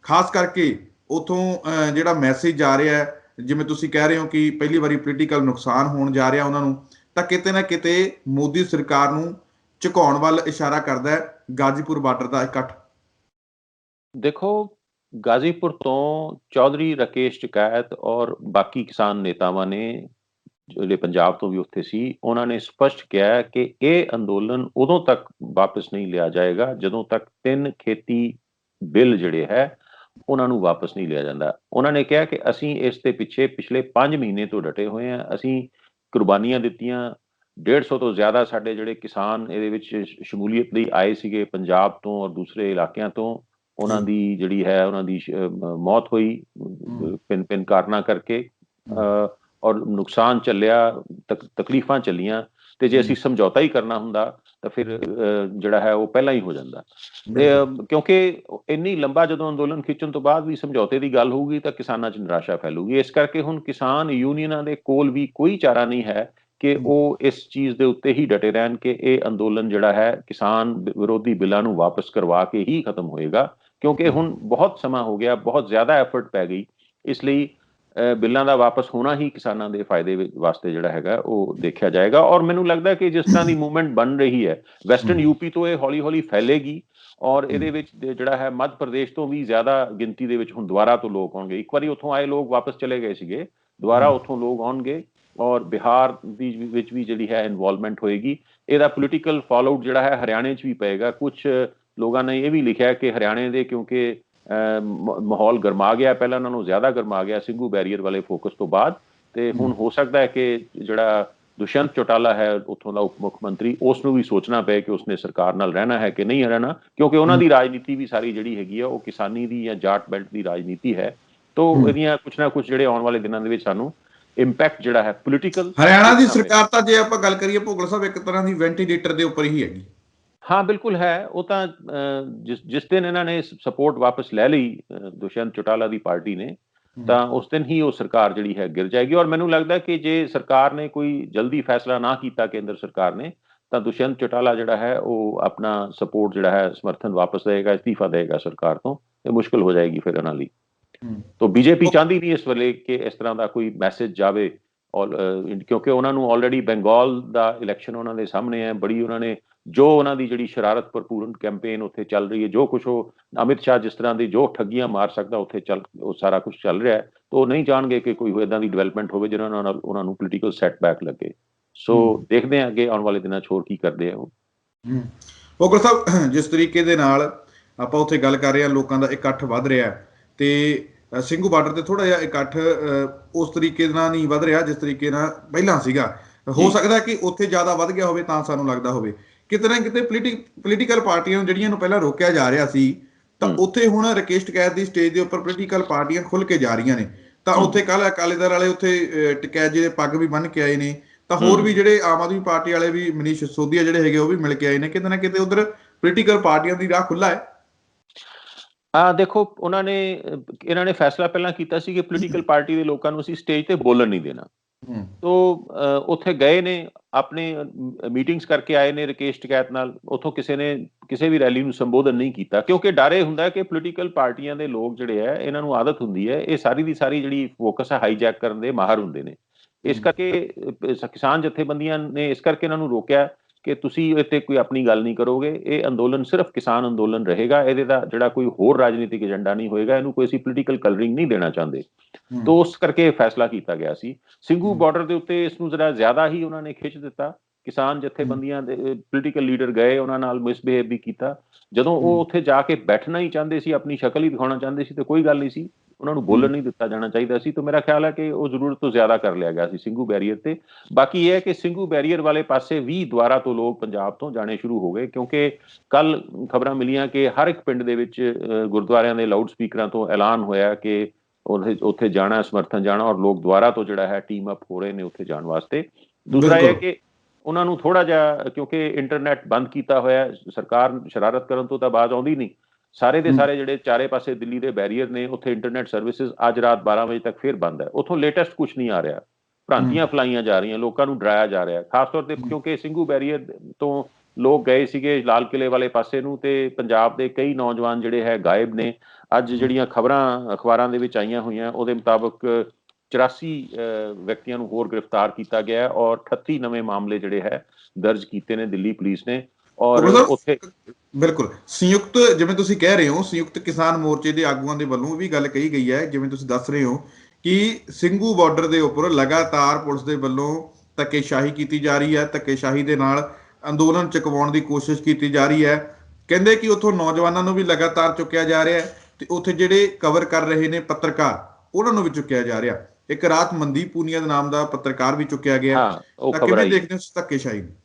ਖਾਸ ਕਰਕੇ ਉਥੋਂ ਜਿਹੜਾ ਮੈਸੇਜ ਜਾ ਰਿਹਾ ਹੈ, ਜਿਵੇਂ ਤੁਸੀਂ ਕਹਿ ਰਹੇ ਹੋ ਕਿ ਪਹਿਲੀ ਵਾਰੀ ਪੋਲੀਟੀਕਲ ਨੁਕਸਾਨ ਹੋਣ ਜਾ ਰਿਹਾ ਉਹਨਾਂ ਨੂੰ, ਤਾਂ ਕਿਤੇ ਨਾ ਕਿਤੇ ਮੋਦੀ ਸਰਕਾਰ ਨੂੰ ਝੁਕਾਉਣ ਵੱਲ ਇਸ਼ਾਰਾ ਕਰਦਾ ਹੈ ਗਾਜੀਪੁਰ ਬਾਰਡਰ ਦਾ ਇਕੱਠ। ਦੇਖੋ, ਗਾਜ਼ੀਪੁਰ ਤੋਂ ਚੌਧਰੀ ਰਾਕੇਸ਼ ਟਿਕੈਤ ਔਰ ਬਾਕੀ ਕਿਸਾਨ ਨੇਤਾਵਾਂ ਨੇ ਜਿਹੜੇ ਪੰਜਾਬ ਤੋਂ ਵੀ ਉੱਥੇ ਸੀ, ਉਹਨਾਂ ਨੇ ਸਪਸ਼ਟ ਕਿਹਾ ਕਿ ਇਹ ਅੰਦੋਲਨ ਉਦੋਂ ਤੱਕ ਵਾਪਸ ਨਹੀਂ ਲਿਆ ਜਾਏਗਾ ਜਦੋਂ ਤੱਕ 3 ਖੇਤੀ ਬਿੱਲ ਜਿਹੜੇ ਹੈ ਉਹਨਾਂ ਨੂੰ ਵਾਪਸ ਨਹੀਂ ਲਿਆ ਜਾਂਦਾ। ਉਹਨਾਂ ਨੇ ਕਿਹਾ ਕਿ ਅਸੀਂ ਇਸ ਦੇ ਪਿੱਛੇ ਪਿਛਲੇ 5 ਮਹੀਨੇ ਤੋਂ ਡਟੇ ਹੋਏ ਹਾਂ, ਅਸੀਂ ਕੁਰਬਾਨੀਆਂ ਦਿੱਤੀਆਂ, 150 ਤੋਂ ਜ਼ਿਆਦਾ ਸਾਡੇ ਜਿਹੜੇ ਕਿਸਾਨ ਇਹਦੇ ਵਿੱਚ ਸ਼ਮੂਲੀਅਤ ਲਈ ਆਏ ਸੀਗੇ ਪੰਜਾਬ ਤੋਂ ਔਰ ਦੂਸਰੇ ਇਲਾਕਿਆਂ ਤੋਂ, ਉਹਨਾਂ ਦੀ ਜਿਹੜੀ ਹੈ ਉਹਨਾਂ ਦੀ ਮੌਤ ਹੋਈ ਭਿੰਨ ਕਾਰਨਾਂ ਕਰਕੇ, ਔਰ ਨੁਕਸਾਨ ਚੱਲਿਆ, ਤਕਲੀਫਾਂ ਚੱਲੀਆਂ, ਤੇ ਜੇ ਅਸੀਂ ਸਮਝੌਤਾ ਹੀ ਕਰਨਾ ਹੁੰਦਾ ਤਾਂ ਫਿਰ ਜਿਹੜਾ ਹੈ ਉਹ ਪਹਿਲਾਂ ਹੀ ਹੋ ਜਾਂਦਾ। ਕਿਉਂਕਿ ਇੰਨੀ ਲੰਬਾ ਜਦੋਂ ਅੰਦੋਲਨ ਖਿੱਚਣ ਤੋਂ ਬਾਅਦ ਵੀ ਸਮਝੌਤੇ ਦੀ ਗੱਲ ਹੋਊਗੀ ਤਾਂ ਕਿਸਾਨਾਂ 'ਚ ਨਿਰਾਸ਼ਾ ਫੈਲੂਗੀ। ਇਸ ਕਰਕੇ ਹੁਣ ਕਿਸਾਨ ਯੂਨੀਅਨਾਂ ਦੇ ਕੋਲ ਵੀ ਕੋਈ ਚਾਰਾ ਨਹੀਂ ਹੈ ਕਿ ਉਹ ਇਸ ਚੀਜ਼ ਦੇ ਉੱਤੇ ਹੀ ਡਟੇ ਰਹਿਣ ਕਿ ਇਹ ਅੰਦੋਲਨ ਜਿਹੜਾ ਹੈ ਕਿਸਾਨ ਵਿਰੋਧੀ ਬਿੱਲਾਂ ਨੂੰ ਵਾਪਸ ਕਰਵਾ ਕੇ ਹੀ ਖਤਮ ਹੋਏਗਾ, ਕਿਉਂਕਿ ਹੁਣ ਬਹੁਤ ਸਮਾਂ ਹੋ ਗਿਆ, ਬਹੁਤ ਜ਼ਿਆਦਾ ਐਫਰਟ ਪੈ ਗਈ। ਇਸ ਲਈ ਬਿੱਲਾਂ ਦਾ ਵਾਪਸ ਹੋਣਾ ਹੀ ਕਿਸਾਨਾਂ ਦੇ ਫਾਇਦੇ ਵਾਸਤੇ ਜਿਹੜਾ ਹੈਗਾ ਉਹ ਦੇਖਿਆ ਜਾਏਗਾ। ਔਰ ਮੈਨੂੰ ਲੱਗਦਾ ਕਿ ਜਿਸ ਤਰ੍ਹਾਂ ਦੀ ਮੂਵਮੈਂਟ ਬਣ ਰਹੀ ਹੈ ਵੈਸਟਰਨ ਯੂਪੀ ਤੋਂ, ਇਹ ਹੌਲੀ ਹੌਲੀ ਫੈਲੇਗੀ ਔਰ ਇਹਦੇ ਵਿੱਚ ਜਿਹੜਾ ਹੈ ਮੱਧ ਪ੍ਰਦੇਸ਼ ਤੋਂ ਵੀ ਜ਼ਿਆਦਾ ਗਿਣਤੀ ਦੇ ਵਿੱਚ ਹੁਣ ਦੁਬਾਰਾ ਤੋਂ ਲੋਕ ਆਉਣਗੇ। ਇੱਕ ਵਾਰੀ ਉੱਥੋਂ ਆਏ ਲੋਕ ਵਾਪਸ ਚਲੇ ਗਏ ਸੀਗੇ, ਦੁਬਾਰਾ ਉੱਥੋਂ ਲੋਕ ਆਉਣਗੇ ਔਰ ਬਿਹਾਰ ਦੀ ਵਿੱਚ ਵੀ ਜਿਹੜੀ ਹੈ ਇਨਵੋਲਵਮੈਂਟ ਹੋਏਗੀ। ਇਹਦਾ ਪੋਲੀਟੀਕਲ ਫਾਲੋਆਊਟ ਜਿਹੜਾ ਹੈ ਹਰਿਆਣੇ 'ਚ ਵੀ ਪਏਗਾ। ਕੁਝ ਲੋਕਾਂ ਨੇ ਇਹ ਵੀ ਲਿਖਿਆ ਕਿ ਹਰਿਆਣੇ ਦੇ ਕਿਉਂਕਿ ਮਾਹੌਲ ਗਰਮਾ ਗਿਆ, ਪਹਿਲਾਂ ਨਾਲੋਂ ਜ਼ਿਆਦਾ ਗਰਮਾ ਗਿਆ ਸਿੰਘੂ ਬੈਰੀਅਰ ਵਾਲੇ ਫੋਕਸ ਤੋਂ ਬਾਅਦ, ਤੇ ਹੁਣ ਹੋ ਸਕਦਾ ਹੈ ਕਿ ਜਿਹੜਾ ਦੁਸ਼ਯੰਤ ਚੌਟਾਲਾ ਹੈ ਉੱਥੋਂ ਦਾ ਉਪ ਮੁੱਖ ਮੰਤਰੀ, ਉਸ ਨੂੰ ਵੀ ਸੋਚਣਾ ਪਏ ਕਿ ਉਸਨੇ ਸਰਕਾਰ ਨਾਲ ਰਹਿਣਾ ਹੈ ਕਿ ਨਹੀਂ ਰਹਿਣਾ, ਕਿਉਂਕਿ ਉਹਨਾਂ ਦੀ ਰਾਜਨੀਤੀ ਵੀ ਸਾਰੀ ਜਿਹੜੀ ਹੈਗੀ ਆ ਉਹ ਕਿਸਾਨੀ ਦੀ ਜਾਂ ਜਾਟ ਬੈਲਟ ਦੀ ਰਾਜਨੀਤੀ ਹੈ। ਤੋਂ ਇਹਦੀਆਂ ਕੁਛ ਨਾ ਕੁਛ ਜਿਹੜੇ ਆਉਣ ਵਾਲੇ ਦਿਨਾਂ ਦੇ ਵਿੱਚ ਸਾਨੂੰ ਇੰਪੈਕਟ ਜਿਹੜਾ ਹੈ ਪੋਲੀਟੀਕਲ। ਹਰਿਆਣਾ ਦੀ ਸਰਕਾਰ ਤਾਂ ਜੇ ਆਪਾਂ ਗੱਲ ਕਰੀਏ ਭੁੱਗਲ ਸਾਹਿਬ, ਇੱਕ ਤਰ੍ਹਾਂ ਦੀ ਵੈਂਟੀਲੇਟਰ ਦੇ ਉੱਪਰ ਹੀ ਹੈਗੀ। ਹਾਂ ਬਿਲਕੁਲ ਹੈ। ਉਹ ਤਾਂ ਜਿਸ ਦਿਨ ਇਹਨਾਂ ਨੇ ਸਪੋਰਟ ਵਾਪਸ ਲੈ ਲਈ ਦੁਸ਼ਯੰਤ ਚੌਟਾਲਾ ਦੀ ਪਾਰਟੀ ਨੇ, ਤਾਂ ਉਸ ਦਿਨ ਹੀ ਉਹ ਸਰਕਾਰ ਜਿਹੜੀ ਹੈ ਗਿਰ ਜਾਏਗੀ। ਔਰ ਮੈਨੂੰ ਲੱਗਦਾ ਕਿ ਜੇ ਸਰਕਾਰ ਨੇ ਕੋਈ ਜਲਦੀ ਫੈਸਲਾ ਨਾ ਕੀਤਾ, ਕੇਂਦਰ ਸਰਕਾਰ ਨੇ, ਤਾਂ ਦੁਸ਼ਯੰਤ ਚੌਟਾਲਾ ਜਿਹੜਾ ਹੈ ਉਹ ਆਪਣਾ ਸਪੋਰਟ ਜਿਹੜਾ ਹੈ ਸਮਰਥਨ ਵਾਪਸ ਦੇਗਾ, ਅਸਤੀਫਾ ਦੇਗਾ ਸਰਕਾਰ ਤੋਂ, ਤੇ ਮੁਸ਼ਕਲ ਹੋ ਜਾਏਗੀ ਫਿਰ ਇਹਨਾਂ ਲਈ। ਤਾਂ ਬੀਜੇਪੀ ਚਾਹੁੰਦੀ ਨਹੀਂ ਇਸ ਵੇਲੇ ਕਿ ਇਸ ਤਰ੍ਹਾਂ ਦਾ ਕੋਈ ਮੈਸੇਜ ਜਾਵੇ, ਕਿਉਂਕਿ ਉਹਨਾਂ ਨੂੰ ਆਲਰੇਡੀ ਬੰਗਾਲ ਦਾ ਇਲੈਕਸ਼ਨ ਉਹਨਾਂ ਦੇ ਸਾਹਮਣੇ ਹੈ। ਬੜੀ ਉਹਨਾਂ ਨੇ ਜੋ ਉਹਨਾਂ ਦੀ ਜਿਹੜੀ ਸ਼ਰਾਰਤ ਭਰਪੂਰ ਕੈਂਪੇਨ ਉੱਥੇ ਚੱਲ ਰਹੀ ਹੈ, ਜੋ ਕੁਛ ਉਹ ਅਮਿਤ ਸ਼ਾਹ ਜਿਸ ਤਰ੍ਹਾਂ ਦੀ ਜੋ ਠੱਗੀਆਂ ਮਾਰ ਸਕਦਾ ਉੱਥੇ ਉਹ ਸਾਰਾ ਕੁਛ ਚੱਲ ਰਿਹਾ ਹੈ, ਤਾਂ ਉਹ ਨਹੀਂ ਚਾਹਣਗੇ ਕਿ ਕੋਈ ਇੱਦਾਂ ਦੀ ਡਿਵੈਲਪਮੈਂਟ ਹੋਵੇ ਜਿਹਨਾਂ ਨਾਲ ਉਹਨਾਂ ਨੂੰ ਪੋਲੀਟੀਕਲ ਸੈਟਬੈਕ ਲੱਗੇ। ਸੋ ਦੇਖਦੇ ਹਾਂ ਅੱਗੇ ਆਉਣ ਵਾਲੇ ਦਿਨਾਂ 'ਚ ਹੋਰ ਕੀ ਕਰਦੇ ਆ ਉਹ। ਭੁੱਗਲ ਸਾਹਿਬ, ਜਿਸ ਤਰੀਕੇ ਦੇ ਨਾਲ ਆਪਾਂ ਉੱਥੇ ਗੱਲ ਕਰ ਰਹੇ ਹਾਂ, ਲੋਕਾਂ ਦਾ ਇਕੱਠ ਵੱਧ ਰਿਹਾ, ਤੇ ਸਿੰਘੂ ਬਾਰਡਰ ਤੇ ਥੋੜਾ ਜਿਹਾ ਇਕੱਠ ਉਸ ਤਰੀਕੇ ਨਾਲ ਨਹੀਂ ਵੱਧ ਰਿਹਾ ਜਿਸ ਤਰੀਕੇ ਨਾਲ ਪਹਿਲਾਂ ਸੀਗਾ। ਹੋ ਸਕਦਾ ਕਿ ਉੱਥੇ ਜ਼ਿਆਦਾ ਵੱਧ ਗਿਆ ਹੋਵੇ, ਤਾਂ ਸਾਨੂੰ ਲੱਗਦਾ ਹੋਵੇ ਕਿਤੇ ਨਾ ਕਿਤੇ ਪੋਲੀਟੀਕਲ ਪਾਰਟੀਆਂ ਨੂੰ ਜਿਹੜੀਆਂ ਨੂੰ ਪਹਿਲਾਂ ਰੋਕਿਆ ਜਾ ਰਿਹਾ ਸੀ, ਤਾਂ ਉੱਥੇ ਹੁਣ ਰਾਕੇਸ਼ ਟਿਕੈਤ ਦੀ ਸਟੇਜ ਦੇ ਉੱਪਰ ਪੋਲੀਟੀਕਲ ਪਾਰਟੀਆਂ ਖੁੱਲ ਕੇ ਜਾ ਰਹੀਆਂ ਨੇ। ਤਾਂ ਉੱਥੇ ਕੱਲ ਅਕਾਲੀ ਦਲ ਵਾਲੇ ਉੱਥੇ ਟਿਕੈਤ ਜਿਹੜੇ ਪੱਗ ਵੀ ਬੰਨ੍ਹ ਕੇ ਆਏ ਨੇ, ਤਾਂ ਹੋਰ ਵੀ ਜਿਹੜੇ ਆਮ ਆਦਮੀ ਪਾਰਟੀ ਵਾਲੇ ਵੀ ਮਨੀਸ਼ ਸਿਸੋਦੀਆ ਜਿਹੜੇ ਹੈਗੇ ਉਹ ਵੀ ਮਿਲ ਕੇ ਆਏ ਨੇ। ਕਿਤੇ ਨਾ ਕਿਤੇ ਉਧਰ ਪੋਲੀਟੀਕਲ ਪਾਰਟੀਆਂ ਦੀ ਰਾਹ ਖੁੱਲ੍ਹਾ ਹੈ। ਦੇਖੋ, ਇਹਨਾਂ ਨੇ ਫੈਸਲਾ ਪਹਿਲਾਂ ਕੀਤਾ ਸੀ ਕਿ ਪੋਲੀਟੀਕਲ ਪਾਰਟੀ ਦੇ ਲੋਕਾਂ ਨੂੰ ਅਸੀਂ ਸਟੇਜ ਤੇ ਬੋਲਣ ਨਹੀਂ ਦੇਣਾ। ਤੋ ਉੱਥੇ ਗਏ ਨੇ, ਆਪਣੇ ਮੀਟਿੰਗਸ ਕਰਕੇ ਆਏ ਨੇ ਰਾਕੇਸ਼ ਟਿਕੈਤ ਨਾਲ, ਉੱਥੋਂ ਕਿਸੇ ਨੇ ਕਿਸੇ ਵੀ ਰੈਲੀ ਨੂੰ ਸੰਬੋਧਨ ਨਹੀਂ ਕੀਤਾ, ਕਿਉਂਕਿ ਡਰ ਇਹ ਹੁੰਦਾ ਕਿ ਪੋਲੀਟੀਕਲ ਪਾਰਟੀਆਂ ਦੇ ਲੋਕ ਜਿਹੜੇ ਹੈ, ਇਹਨਾਂ ਨੂੰ ਆਦਤ ਹੁੰਦੀ ਹੈ, ਇਹ ਸਾਰੀ ਦੀ ਸਾਰੀ ਜਿਹੜੀ ਫੋਕਸ ਹੈ ਹਾਈਜੈਕ ਕਰਨ ਦੇ ਮਾਹਰ ਹੁੰਦੇ ਨੇ। ਇਸ ਕਰਕੇ ਕਿਸਾਨ ਜਥੇਬੰਦੀਆਂ ਨੇ ਇਸ ਕਰਕੇ ਇਹਨਾਂ ਨੂੰ ਰੋਕਿਆ ਕਿ ਤੁਸੀਂ ਇੱਥੇ ਕੋਈ ਆਪਣੀ ਗੱਲ ਨਹੀਂ ਕਰੋਗੇ, ਇਹ ਅੰਦੋਲਨ ਸਿਰਫ ਕਿਸਾਨ ਅੰਦੋਲਨ ਰਹੇਗਾ, ਇਹਦੇ ਦਾ ਜਿਹੜਾ ਕੋਈ ਹੋਰ ਰਾਜਨੀਤਿਕ ਏਜੰਡਾ ਨਹੀਂ ਹੋਏਗਾ, ਇਹਨੂੰ ਕੋਈ ਅਸੀਂ ਪੋਲੀਟੀਕਲ ਕਲਰਿੰਗ ਨਹੀਂ ਦੇਣਾ ਚਾਹੁੰਦੇ। ਤੋ ਉਸ ਕਰਕੇ ਇਹ ਫੈਸਲਾ ਕੀਤਾ ਗਿਆ ਸੀ। ਸਿੰਘੂ ਬਾਰਡਰ ਦੇ ਉੱਤੇ ਇਸ ਨੂੰ ਜ਼ਰਾ ਜ਼ਿਆਦਾ ਹੀ ਉਹਨਾਂ ਨੇ ਖਿੱਚ ਦਿੱਤਾ। ਕਿਸਾਨ ਜਥੇਬੰਦੀਆਂ ਦੇ ਪੋਲੀਟੀਕਲ ਲੀਡਰ ਗਏ, ਉਹਨਾਂ ਨਾਲ ਮਿਸਬਿਹੇਵ ਵੀ ਕੀਤਾ। ਜਦੋਂ ਉਹ ਉੱਥੇ ਜਾ ਕੇ ਬੈਠਣਾ ਹੀ ਚਾਹੁੰਦੇ ਸੀ, ਆਪਣੀ ਸ਼ਕਲ ਹੀ ਦਿਖਾਉਣਾ ਚਾਹੁੰਦੇ ਸੀ, ਤੇ ਕੋਈ ਗੱਲ ਨਹੀਂ ਸੀ, ਉਹਨਾਂ ਨੂੰ ਬੋਲਣ ਨਹੀਂ ਦਿੱਤਾ ਜਾਣਾ ਚਾਹੀਦਾ ਸੀ। ਤਾਂ ਮੇਰਾ ਖਿਆਲ ਹੈ ਕਿ ਉਹ ਜ਼ਰੂਰਤ ਤੋਂ ਜ਼ਿਆਦਾ ਕਰ ਲਿਆ ਗਿਆ ਸੀ ਸਿੰਘੂ ਬੈਰੀਅਰ ਤੇ। ਬਾਕੀ ਇਹ ਹੈ ਕਿ ਸਿੰਘੂ ਬੈਰੀਅਰ ਵਾਲੇ ਪਾਸੇ ਵੀ ਦੁਬਾਰਾ ਤੋਂ ਲੋਕ ਪੰਜਾਬ ਤੋਂ ਜਾਣੇ ਸ਼ੁਰੂ ਹੋ ਗਏ, ਕਿਉਂਕਿ ਕੱਲ ਖਬਰਾਂ ਮਿਲੀਆਂ ਕਿ ਹਰ ਇੱਕ ਪਿੰਡ ਦੇ ਵਿੱਚ ਗੁਰਦੁਆਰਿਆਂ ਦੇ ਲਾਊਡ ਸਪੀਕਰਾਂ ਤੋਂ ਐਲਾਨ ਹੋਇਆ ਕਿ ਉੱਥੇ ਜਾਣਾ, ਸਮਰਥਨ ਜਾਣਾ, ਔਰ ਲੋਕ ਦੁਬਾਰਾ ਤੋਂ ਜਿਹੜਾ ਹੈ ਟੀਮ ਅਪ ਹੋ ਰਹੇ ਨੇ ਉੱਥੇ ਜਾਣ ਵਾਸਤੇ। ਦੂਸਰਾ ਇਹ ਹੈ ਕਿ ਉਹਨਾਂ ਨੂੰ ਥੋੜਾ ਜਿਹਾ, ਕਿਉਂਕਿ ਇੰਟਰਨੈਟ ਬੰਦ ਕੀਤਾ ਹੋਇਆ, ਸਰਕਾਰ ਸ਼ਰਾਰਤ ਕਰਨ ਤੋਂ ਤਾਂ ਬਾਜ਼ ਆਉਂਦੀ ਨਹੀਂ। ਸਾਰੇ ਦੇ ਸਾਰੇ ਜਿਹੜੇ ਚਾਰੇ ਪਾਸੇ ਦਿੱਲੀ ਦੇ ਬੈਰੀਅਰ ਨੇ, ਉੱਥੇ ਇੰਟਰਨੈਟ ਸਰਵਿਸਿਜ਼ ਅੱਜ ਰਾਤ 12 ਵਜੇ ਤੱਕ ਫਿਰ ਬੰਦ ਹੈ। ਉੱਥੋਂ ਲੇਟੈਸਟ ਕੁਝ ਨਹੀਂ ਆ ਰਿਹਾ, ਭ੍ਰਾਂਤੀਆਂ ਫਲਾਈਆਂ ਜਾ ਰਹੀਆਂ, ਲੋਕਾਂ ਨੂੰ ਡਰਾਇਆ ਜਾ ਰਿਹਾ, ਖਾਸ ਤੌਰ ਤੇ ਕਿਉਂਕਿ ਸਿੰਘੂ ਬੈਰੀਅਰ ਤੋਂ ਲੋਕ ਗਏ ਸੀਗੇ ਲਾਲ ਕਿਲੇ ਵਾਲੇ ਪਾਸੇ ਨੂੰ, ਤੇ ਪੰਜਾਬ ਦੇ ਕਈ ਨੌਜਵਾਨ ਜਿਹੜੇ ਹੈ ਗਾਇਬ ਨੇ। ਅੱਜ ਜਿਹੜੀਆਂ ਖਬਰਾਂ ਅਖਬਾਰਾਂ ਦੇ ਵਿੱਚ ਆਈਆਂ ਹੋਈਆਂ, ਉਹਦੇ ਮੁਤਾਬਕ 84 ਵਿਅਕਤੀਆਂ ਨੂੰ ਹੋਰ ਗ੍ਰਿਫਤਾਰ ਕੀਤਾ ਗਿਆ, ਔਰ 38 ਨਵੇਂ ਮਾਮਲੇ ਜਿਹੜੇ ਹੈ ਦਰਜ ਕੀਤੇ ਨੇ ਦਿੱਲੀ ਪੁਲਿਸ ਨੇ। ਔਰ ਉੱਥੇ ਬਿਲਕੁਲ ਸੰਯੁਕਤ, ਜਿਵੇਂ ਤੁਸੀਂ ਕਹਿ ਰਹੇ ਹੋ, ਸੰਯੁਕਤ ਕਿਸਾਨ ਮੋਰਚੇ ਦੇ ਆਗੂਆਂ ਦੇ ਵੱਲੋਂ ਵੀ ਗੱਲ ਕਹੀ ਗਈ ਹੈ, ਜਿਵੇਂ ਤੁਸੀਂ ਦੱਸ ਰਹੇ ਹੋ ਕਿ ਸਿੰਘੂ ਬਾਰਡਰ ਦੇ ਉੱਪਰ ਲਗਾਤਾਰ ਪੁਲਿਸ ਦੇ ਵੱਲੋਂ ਧੱਕੇਸ਼ਾਹੀ ਕੀਤੀ ਜਾ ਰਹੀ ਹੈ, ਧੱਕੇਸ਼ਾਹੀ ਦੇ ਨਾਲ ਅੰਦੋਲਨ ਚੁਕਵਾਉਣ ਦੀ ਕੋਸ਼ਿਸ਼ ਕੀਤੀ ਜਾ ਰਹੀ ਹੈ। ਕਹਿੰਦੇ ਕਿ ਉੱਥੋਂ ਨੌਜਵਾਨਾਂ ਨੂੰ ਵੀ ਲਗਾਤਾਰ ਚੁੱਕਿਆ ਜਾ ਰਿਹਾ ਹੈ, ਤੇ ਉੱਥੇ ਜਿਹੜੇ ਕਵਰ ਕਰ ਰਹੇ ਨੇ ਪੱਤਰਕਾਰ, ਉਹਨਾਂ ਨੂੰ ਵੀ ਚੁੱਕਿਆ ਜਾ ਰਿਹਾ। ਇੱਕ ਰਾਤ ਮਨਦੀਪ ਪੂਨੀਆ ਦੇ ਨਾਮ ਦਾ ਪੱਤਰਕਾਰ ਵੀ ਚੁੱਕਿਆ ਗਿਆ। ਤਾਂ ਕਿਵੇਂ ਦੇਖਦੇ ਹੋ ਧੱਕੇਸ਼ਾਹੀ ਨੂੰ?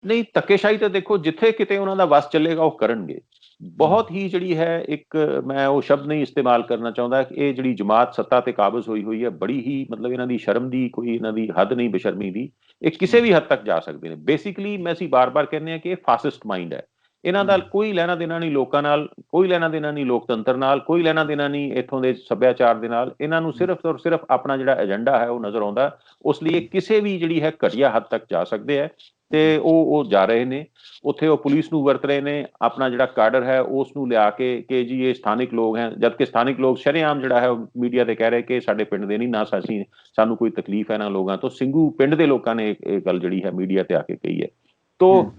ਨਹੀਂ, ਧੱਕੇਸ਼ਾਹੀ ਤਾਂ ਦੇਖੋ ਜਿੱਥੇ ਕਿਤੇ ਉਹਨਾਂ ਦਾ ਵਸ ਚੱਲੇਗਾ ਉਹ ਕਰਨਗੇ। ਬਹੁਤ ਹੀ ਜਿਹੜੀ ਹੈ, ਇੱਕ ਮੈਂ ਉਹ ਸ਼ਬਦ ਨਹੀਂ ਇਸਤੇਮਾਲ ਕਰਨਾ ਚਾਹੁੰਦਾ, ਇਹ ਜਿਹੜੀ ਜਮਾਤ ਸੱਤਾ ਤੇ ਕਾਬਜ਼ ਹੋਈ ਹੋਈ ਹੈ, ਬੜੀ ਹੀ ਮਤਲਬ ਇਹਨਾਂ ਦੀ ਸ਼ਰਮ ਦੀ ਕੋਈ ਇਹਨਾਂ ਦੀ ਹੱਦ ਨਹੀਂ, ਬੇਸ਼ਰਮੀ ਦੀ। ਇਹ ਕਿਸੇ ਵੀ ਹੱਦ ਤੱਕ ਜਾ ਸਕਦੇ ਨੇ। ਬੇਸਿਕਲੀ ਮੈਂ ਅਸੀਂ ਬਾਰ-ਬਾਰ ਕਹਿੰਦੇ ਹਾਂ ਕਿ ਇਹ ਫਾਸਿਸਟ ਮਾਈਂਡ ਹੈ। ਇਹਨਾਂ ਦਾ ਕੋਈ ਲੈਣਾ ਦੇਣਾ ਨਹੀਂ ਲੋਕਾਂ ਨਾਲ, ਕੋਈ ਲੈਣਾ ਦੇਣਾ ਨਹੀਂ ਲੋਕਤੰਤਰ ਨਾਲ, ਕੋਈ ਲੈਣਾ ਦੇਣਾ ਨਹੀਂ ਇੱਥੋਂ ਦੇ ਸੱਭਿਆਚਾਰ ਦੇ ਨਾਲ। ਇਹਨਾਂ ਨੂੰ ਸਿਰਫ ਔਰ ਸਿਰਫ ਆਪਣਾ ਜਿਹੜਾ ਏਜੰਡਾ ਹੈ ਉਹ ਨਜ਼ਰ ਆਉਂਦਾ। ਉਸ ਲਈ ਇਹ ਕਿਸੇ ਵੀ ਜਿਹੜੀ ਹੈ ਘਟੀਆ ਹੱਦ ਤੱਕ ਜਾ ਸਕਦੇ ਹੈ, ਤੇ ਉਹ ਜਾ ਰਹੇ ਨੇ। ਉੱਥੇ ਉਹ ਪੁਲਿਸ ਨੂੰ ਵਰਤ ਰਹੇ ਨੇ, ਆਪਣਾ ਜਿਹੜਾ ਕਾਡਰ ਹੈ ਉਸ ਨੂੰ ਲਿਆ ਕੇ ਕਿ ਜੀ ਇਹ ਸਥਾਨਿਕ ਲੋਕ ਹੈ, ਜਦਕਿ ਸਥਾਨਿਕ ਲੋਕ ਸ਼ਰੇਆਮ ਜਿਹੜਾ ਹੈ ਮੀਡੀਆ ਤੇ ਕਹਿ ਰਹੇ ਕਿ ਸਾਡੇ ਪਿੰਡ ਦੇ ਨਹੀਂ, ਨਾ ਸਾਨੂੰ ਕੋਈ ਤਕਲੀਫ ਹੈ ਨਾ ਲੋਕਾਂ ਤੋਂ। ਸਿੰਘੂ ਪਿੰਡ ਦੇ ਲੋਕਾਂ ਨੇ ਇਹ ਗੱਲ ਜਿਹੜੀ ਹੈ ਮੀਡੀਆ ਤੇ ਆ ਕੇ ਕਹੀ ਹੈ। ਤੋ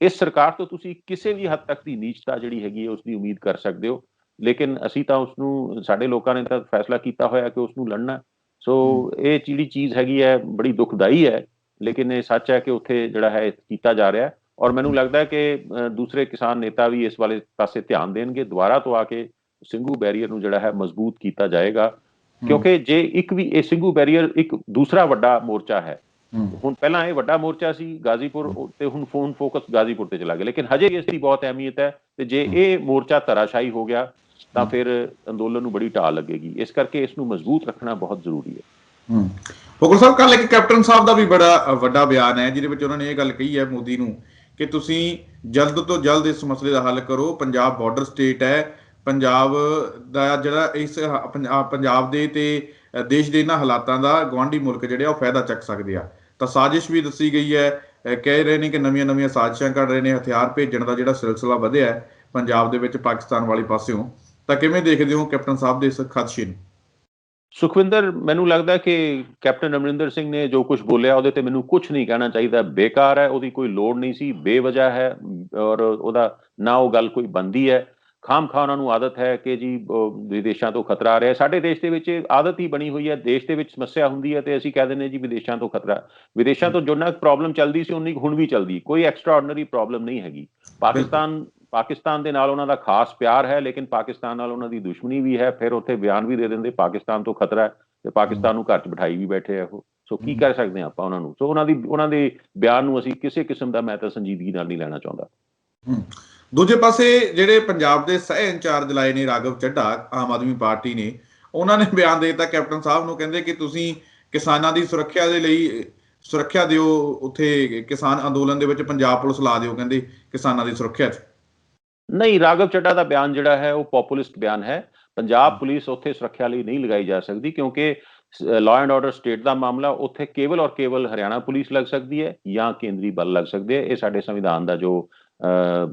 ਇਸ ਸਰਕਾਰ ਤੋਂ ਤੁਸੀਂ ਕਿਸੇ ਵੀ ਹੱਦ ਤੱਕ ਦੀ ਨੀਚਤਾ ਜਿਹੜੀ ਹੈਗੀ ਹੈ ਉਸ ਦੀ ਉਮੀਦ ਕਰ ਸਕਦੇ ਹੋ, ਲੇਕਿਨ ਅਸੀਂ ਤਾਂ ਉਸਨੂੰ, ਸਾਡੇ ਲੋਕਾਂ ਨੇ ਤਾਂ ਫੈਸਲਾ ਕੀਤਾ ਹੋਇਆ ਕਿ ਉਸਨੂੰ ਲੜਨਾ। ਸੋ ਇਹ ਜਿਹੜੀ ਚੀਜ਼ ਹੈਗੀ ਹੈ ਬੜੀ ਦੁਖਦਾਈ ਹੈ, ਲੇਕਿਨ ਇਹ ਸੱਚ ਹੈ ਕਿ ਉੱਥੇ ਜਿਹੜਾ ਹੈ ਕੀਤਾ ਜਾ ਰਿਹਾ। ਔਰ ਮੈਨੂੰ ਲੱਗਦਾ ਹੈ ਕਿ ਦੂਸਰੇ ਕਿਸਾਨ ਨੇਤਾ ਵੀ ਇਸ ਵਾਲੇ ਪਾਸੇ ਧਿਆਨ ਦੇਣਗੇ, ਦੁਬਾਰਾ ਤੋਂ ਆ ਕੇ ਸਿੰਘੂ ਬੈਰੀਅਰ ਨੂੰ ਜਿਹੜਾ ਹੈ ਮਜ਼ਬੂਤ ਕੀਤਾ ਜਾਏਗਾ। ਕਿਉਂਕਿ ਜੇ ਇੱਕ ਵੀ ਇਹ ਸਿੰਘੂ ਬੈਰੀਅਰ ਇੱਕ ਦੂਸਰਾ ਵੱਡਾ ਮੋਰਚਾ ਹੈ। ਹੁਣ ਪਹਿਲਾਂ ਇਹ ਵੱਡਾ ਮੋਰਚਾ ਸੀ ਗਾਜ਼ੀਪੁਰ ਤੇ, ਹੁਣ ਫੋਕਸ ਗਾਜ਼ੀਪੁਰ ਤੇ ਚਲਾ ਗਿਆ, ਲੇਕਿਨ ਹਜੇ ਇਸ ਦੀ ਬਹੁਤ ਅਹਿਮੀਅਤ ਹੈ। ਤੇ ਜੇ ਇਹ ਮੋਰਚਾ ਧਰਾਸ਼ਾਹੀ ਹੋ ਗਿਆ ਤਾਂ ਫਿਰ ਅੰਦੋਲਨ ਨੂੰ ਬੜੀ ਢਾਲ ਲੱਗੇਗੀ। ਇਸ ਕਰਕੇ ਇਸ ਨੂੰ ਮਜ਼ਬੂਤ ਰੱਖਣਾ ਬਹੁਤ ਜ਼ਰੂਰੀ ਹੈ। ਫੋਗਲ ਸਾਹਿਬ, ਕੱਲ ਇੱਕ ਕੈਪਟਨ ਸਾਹਿਬ ਦਾ ਵੀ ਬੜਾ ਵੱਡਾ ਬਿਆਨ ਹੈ, ਜਿਹਦੇ ਵਿੱਚ ਉਹਨਾਂ ਨੇ ਇਹ ਗੱਲ ਕਹੀ ਹੈ ਮੋਦੀ ਨੂੰ ਕਿ ਤੁਸੀਂ ਜਲਦ ਤੋਂ ਜਲਦ ਇਸ ਮਸਲੇ ਦਾ ਹੱਲ ਕਰੋ। ਪੰਜਾਬ ਬਾਰਡਰ ਸਟੇਟ ਹੈ, ਪੰਜਾਬ ਦਾ ਜਿਹੜਾ ਇਸ ਪੰਜਾਬ ਦੇ ਤੇ ਦੇਸ਼ ਦੇ ਇਹਨਾਂ ਹਾਲਾਤਾਂ ਦਾ ਗੁਆਂਢੀ ਮੁਲਕ ਜਿਹੜੇ ਆ ਉਹ ਫਾਇਦਾ ਚੱਕ ਸਕਦੇ ਆ। ਤਾਂ ਸਾਜ਼ਿਸ਼ ਵੀ ਦੱਸੀ ਗਈ ਹੈ, ਕਹਿ ਰਹੇ ਨੇ ਕਿ ਨਵੀਆਂ ਸਾਜ਼ਿਸ਼ਾਂ ਕਰ ਰਹੇ ਨੇ, ਹਥਿਆਰ ਭੇਜਣ ਦਾ ਜਿਹੜਾ ਸਿਲਸਿਲਾ ਵਧਿਆ ਹੈ ਪੰਜਾਬ ਦੇ ਵਿੱਚ ਪਾਕਿਸਤਾਨ ਵਾਲੀ ਪਾਸਿਓਂ। ਤਾਂ ਕਿਵੇਂ ਦੇਖਦੇ ਹੋ ਕੈਪਟਨ ਸਾਹਿਬ ਦੇ ਇਸ ਖਦਸ਼ੇ ਨੂੰ? ਸੁਖਵਿੰਦਰ, ਮੈਨੂੰ ਲੱਗਦਾ ਕਿ ਕੈਪਟਨ ਅਮਰਿੰਦਰ ਸਿੰਘ ਨੇ ਜੋ ਕੁਝ ਬੋਲਿਆ ਉਹਦੇ ਤੇ ਮੈਨੂੰ ਕੁਝ ਨਹੀਂ ਕਹਿਣਾ ਚਾਹੀਦਾ। ਬੇਕਾਰ ਹੈ, ਉਹਦੀ ਕੋਈ ਲੋੜ ਨਹੀਂ ਸੀ, ਬੇਵਜ੍ਹਾ ਹੈ, ਔਰ ਉਹਦਾ ਨਾ ਉਹ ਗੱਲ ਕੋਈ ਬਣਦੀ ਹੈ। ਖਾਮਖਾਹ ਉਹਨਾਂ ਨੂੰ ਆਦਤ ਹੈ ਕਿ ਜੀ ਵਿਦੇਸ਼ਾਂ ਤੋਂ ਖਤਰਾ ਆ ਰਿਹਾ। ਸਾਡੇ ਦੇਸ਼ ਦੇ ਵਿੱਚ ਆਦਤ ਹੀ ਬਣੀ ਹੋਈ ਹੈ, ਦੇਸ਼ ਦੇ ਵਿੱਚ ਸਮੱਸਿਆ ਹੁੰਦੀ ਹੈ ਤੇ ਅਸੀਂ ਕਹਿ ਦਿੰਦੇ ਜੀ ਵਿਦੇਸ਼ਾਂ ਤੋਂ ਖਤਰਾ। ਵਿਦੇਸ਼ਾਂ ਤੋਂ ਜਿੰਨਾ ਪ੍ਰੋਬਲਮ ਚੱਲਦੀ ਸੀ ਉਨੀ ਹੁਣ ਵੀ ਚੱਲਦੀ, ਕੋਈ ਐਕਸਟਰਾਆਰਡੀਨਰੀ ਪ੍ਰੋਬਲਮ ਨਹੀਂ ਹੈਗੀ। ਪਾਕਿਸਤਾਨ ਦੇ ਨਾਲ ਉਹਨਾਂ ਦਾ ਖਾਸ ਪਿਆਰ ਹੈ, ਲੇਕਿਨ ਪਾਕਿਸਤਾਨ ਨਾਲ ਉਹਨਾਂ ਦੀ ਦੁਸ਼ਮਣੀ ਵੀ ਹੈ। ਫਿਰ ਉੱਥੇ ਬਿਆਨ ਵੀ ਦੇ ਦਿੰਦੇ ਪਾਕਿਸਤਾਨ ਤੋਂ ਖਤਰਾ ਹੈ, ਤੇ ਪਾਕਿਸਤਾਨ ਨੂੰ ਘਰ 'ਚ ਬਿਠਾਈ ਵੀ ਬੈਠੇ ਆ ਉਹ। ਸੋ ਕੀ ਕਰ ਸਕਦੇ ਹਾਂ ਆਪਾਂ ਉਹਨਾਂ ਨੂੰ? ਸੋ ਉਹਨਾਂ ਦੇ ਬਿਆਨ ਨੂੰ ਅਸੀਂ ਕਿਸੇ ਕਿਸਮ ਦਾ, ਮੈਂ ਤਾਂ ਸੰਜੀਦਗੀ ਨਾਲ ਨਹੀਂ ਲੈਣਾ ਚਾਹੁੰਦਾ। ਦੂਜੇ ਪਾਸੇ ਜਿਹੜੇ ਪੰਜਾਬ ਦੇ ਸਹਿ ਇੰਚਾਰਜ ਲਾਏ ਨੇ ਰਾਘਵ ਚੱਢਾ, ਆਮ ਆਦਮੀ ਪਾਰਟੀ ਨੇ, ਉਹਨਾਂ ਨੇ ਬਿਆਨ ਦੇ ਦਿੱਤਾ ਕੈਪਟਨ ਸਾਹਿਬ ਨੂੰ, ਕਹਿੰਦੇ ਕਿ ਤੁਸੀਂ ਕਿਸਾਨਾਂ ਦੀ ਸੁਰੱਖਿਆ ਦੇ ਲਈ ਸੁਰੱਖਿਆ ਦਿਓ, ਉੱਥੇ ਕਿਸਾਨ ਅੰਦੋਲਨ ਦੇ ਵਿੱਚ ਪੰਜਾਬ ਪੁਲਿਸ ਲਾ ਦਿਓ, ਕਹਿੰਦੇ ਕਿਸਾਨਾਂ ਦੀ ਸੁਰੱਖਿਆ 'ਚ। ਨਹੀਂ, ਰਾਘਵ ਚੱਢਾ ਦਾ ਬਿਆਨ ਜਿਹੜਾ ਹੈ ਉਹ ਪੋਪੂਲਿਸਟ ਬਿਆਨ ਹੈ। ਪੰਜਾਬ ਪੁਲਿਸ ਉੱਥੇ ਸੁਰੱਖਿਆ ਲਈ ਨਹੀਂ ਲਗਾਈ ਜਾ ਸਕਦੀ, ਕਿਉਂਕਿ ਲਾਅ ਐਂਡ ਆਰਡਰ ਸਟੇਟ ਦਾ ਮਾਮਲਾ ਉੱਥੇ ਕੇਵਲ ਔਰ ਕੇਵਲ ਹਰਿਆਣਾ ਪੁਲਿਸ ਲੱਗ ਸਕਦੀ ਹੈ ਜਾਂ ਕੇਂਦਰੀ ਬਲ ਲੱਗ ਸਕਦੇ ਹੈ। ਇਹ ਸਾਡੇ ਸੰਵਿਧਾਨ ਦਾ ਜੋ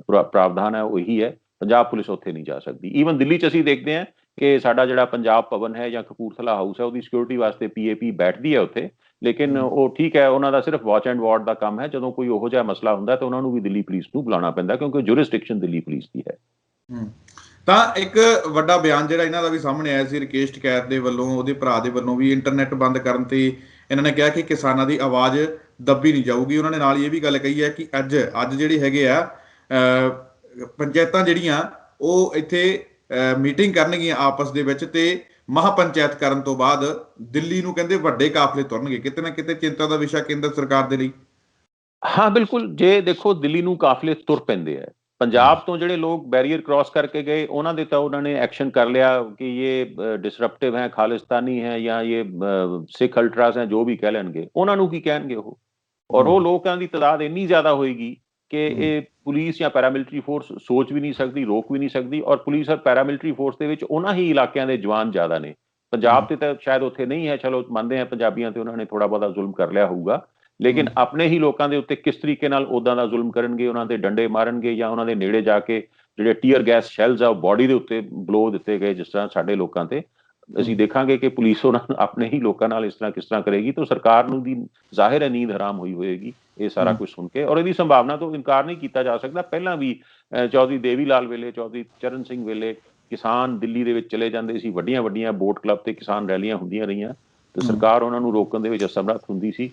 ਪ੍ਰਾਵਧਾਨ ਹੈ ਉਹ ਇਹੀ ਹੈ। ਪੰਜਾਬ ਪੁਲਿਸ ਉੱਥੇ ਨਹੀਂ ਜਾ ਸਕਦੀ। ਈਵਨ ਦਿੱਲੀ 'ਚ ਅਸੀਂ ਦੇਖਦੇ ਹਾਂ ਕਿ ਸਾਡਾ ਜਿਹੜਾ ਪੰਜਾਬ ਭਵਨ ਹੈ ਜਾਂ ਕਪੂਰਥਲਾ ਹਾਊਸ ਹੈ, ਉਹਦੀ ਸਿਕਿਉਰਿਟੀ ਵਾਸਤੇ PAP ਬੈਠਦੀ ਹੈ ਉੱਥੇ, ਲੇਕਿਨ ਉਹ ਠੀਕ ਹੈ, ਉਹਨਾਂ ਦਾ ਸਿਰਫ ਵਾਚ ਐਂਡ ਵਾਰਡ ਦਾ ਕੰਮ ਹੈ। ਜਦੋਂ ਕੋਈ ਉਹੋ ਜਿਹਾ ਮਸਲਾ ਹੁੰਦਾ ਤਾਂ ਉਹਨਾਂ ਨੂੰ ਵੀ ਦਿੱਲੀ ਪੁਲਿਸ ਨੂੰ ਬੁਲਾਉਣਾ ਪੈਂਦਾ, ਕਿਉਂਕਿ ਜੁਰਿਸਡਿਕਸ਼ਨ ਦਿੱਲੀ ਪੁਲਿਸ ਦੀ ਹੈ। ਤਾਂ ਇੱਕ ਵੱਡਾ ਬਿਆਨ ਜਿਹੜਾ ਇਹਨਾਂ ਦਾ ਵੀ ਸਾਹਮਣੇ ਆਇਆ ਸੀ, ਰਕੇਸ਼ ਟਕੈਤ ਦੇ ਵੱਲੋਂ, ਉਹਦੇ ਭਰਾ ਦੇ ਵੱਲੋਂ ਵੀ, ਇੰਟਰਨੈਟ ਬੰਦ ਕਰਨ ਤੇ ਇਹਨਾਂ ਨੇ ਕਿਹਾ ਕਿ ਕਿਸਾਨਾਂ ਦੀ ਆਵਾਜ਼ ਦੱਬੀ ਨਹੀਂ ਜਾਊਗੀ। ਉਹਨਾਂ ਨੇ ਨਾਲ ਇਹ ਵੀ ਗੱਲ ਕਹੀ ਹੈ ਕਿ ਅੱਜ ਜਿਹੜੇ ਹੈਗੇ ਆ ਪੰਚਾਇਤਾਂ ਜਿਹੜੀਆਂ ਉਹ ਇੱਥੇ ਮੀਟਿੰਗ ਕਰਨਗੀਆਂ ਆਪਸ ਦੇ ਵਿੱਚ, ਤੇ ਮਹਾਪੰਚਾਇਤ ਕਰਨ ਤੋਂ ਬਾਅਦ ਦਿੱਲੀ ਨੂੰ ਕਹਿੰਦੇ ਵੱਡੇ ਕਾਫਲੇ ਤੁਰਨਗੇ। ਕਿਤੇ ਨਾ ਕਿਤੇ ਚਿੰਤਾ ਦਾ ਵਿਸ਼ਾ ਕੇਂਦਰ ਸਰਕਾਰ ਦੇ ਲਈ। ਹਾਂ ਬਿਲਕੁਲ, ਜੇ ਦੇਖੋ ਦਿੱਲੀ ਨੂੰ ਕਾਫਲੇ ਤੁਰ ਪੈਂਦੇ ਆ, ਪੰਜਾਬ ਤੋਂ ਜਿਹੜੇ ਲੋਕ ਬੈਰੀਅਰ ਕ੍ਰਾਸ ਕਰਕੇ ਗਏ ਉਹਨਾਂ ਦੇ ਤਾਂ ਉਹਨਾਂ ਨੇ ਐਕਸ਼ਨ ਕਰ ਲਿਆ ਕਿ ਇਹ ਡਿਸਰਪਟਿਵ ਹੈ, ਖਾਲਿਸਤਾਨੀ ਹੈ, ਜਾਂ ਇਹ ਸਿੱਖ ਅਲਟਰਾਸ ਹੈ, ਜੋ ਵੀ ਕਹਿ ਲੈਣਗੇ। ਉਹਨਾਂ ਨੂੰ ਕੀ ਕਹਿਣਗੇ ਉਹ? ਔਰ ਉਹ ਲੋਕਾਂ ਦੀ ਤਾਦਾਦ ਇੰਨੀ ਜ਼ਿਆਦਾ ਹੋਏਗੀ ਕਿ ਇਹ ਪੁਲਿਸ ਜਾਂ ਪੈਰਾਮਿਲਟਰੀ ਫੋਰਸ ਸੋਚ ਵੀ ਨਹੀਂ ਸਕਦੀ, ਰੋਕ ਵੀ ਨਹੀਂ ਸਕਦੀ। ਔਰ ਪੁਲਿਸ ਔਰ ਪੈਰਾਮਿਲਟਰੀ ਫੋਰਸ ਦੇ ਵਿੱਚ ਉਹਨਾਂ ਹੀ ਇਲਾਕਿਆਂ ਦੇ ਜਵਾਨ ਜ਼ਿਆਦਾ ਨੇ। ਪੰਜਾਬ ਤੇ ਤਾਂ ਸ਼ਾਇਦ ਉੱਥੇ ਨਹੀਂ ਹੈ, ਚਲੋ ਮੰਨਦੇ ਹਾਂ ਪੰਜਾਬੀਆਂ ਤੇ ਉਹਨਾਂ ਨੇ ਥੋੜਾ ਬਹੁਤਾ ਜ਼ੁਲਮ ਕਰ ਲਿਆ ਹੋਊਗਾ, ਲੇਕਿਨ ਆਪਣੇ ਹੀ ਲੋਕਾਂ ਦੇ ਉੱਤੇ ਕਿਸ ਤਰੀਕੇ ਨਾਲ ਉਦਾਂ ਦਾ ਜ਼ੁਲਮ ਕਰਨਗੇ, ਉਹਨਾਂ ਦੇ ਡੰਡੇ ਮਾਰਨਗੇ, ਜਾਂ ਉਹਨਾਂ ਦੇ ਨੇੜੇ ਜਾ ਕੇ ਜਿਹੜੇ ਟੀਅਰ ਗੈਸ ਸ਼ੈਲਸ ਆ ਉਹ ਬੋਡੀ ਦੇ ਉੱਤੇ ਬਲੋ ਦਿੱਤੇ ਗਏ ਜਿਸ ਤਰ੍ਹਾਂ ਸਾਡੇ ਲੋਕਾਂ ਤੇ। ਅਸੀਂ ਦੇਖਾਂਗੇ ਕਿ ਪੁਲਿਸ ਉਹਨਾਂ ਆਪਣੇ ਹੀ ਲੋਕਾਂ ਨਾਲ ਇਸ ਤਰ੍ਹਾਂ ਕਿਸ ਤਰ੍ਹਾਂ ਕਰੇਗੀ। ਤਾਂ ਸਰਕਾਰ ਨੂੰ ਦੀ ਜ਼ਾਹਿਰ ਹੈ ਨੀਂਦ ਹਰਾਮ ਹੋਈ ਹੋਏਗੀ ਇਹ ਸਾਰਾ ਕੁਝ ਸੁਣ ਕੇ, ਔਰ ਇਹਦੀ ਸੰਭਾਵਨਾ ਤੋਂ ਇਨਕਾਰ ਨਹੀਂ ਕੀਤਾ ਜਾ ਸਕਦਾ। ਪਹਿਲਾਂ ਵੀ ਚੌਧਰੀ ਦੇਵੀ ਲਾਲ ਵੇਲੇ, ਚੌਧਰੀ ਚਰਨ ਸਿੰਘ ਵੇਲੇ ਕਿਸਾਨ ਦਿੱਲੀ ਦੇ ਵਿੱਚ ਚਲੇ ਜਾਂਦੇ ਸੀ, ਵੱਡੀਆਂ ਵੱਡੀਆਂ ਬੋਟ ਕਲੱਬ ਤੇ ਕਿਸਾਨ ਰੈਲੀਆਂ ਹੁੰਦੀਆਂ ਰਹੀਆਂ, ਤੇ ਸਰਕਾਰ ਉਹਨਾਂ ਨੂੰ ਰੋਕਣ ਦੇ ਵਿੱਚ ਅਸਮਰੱਥ ਹੁੰਦੀ ਸੀ।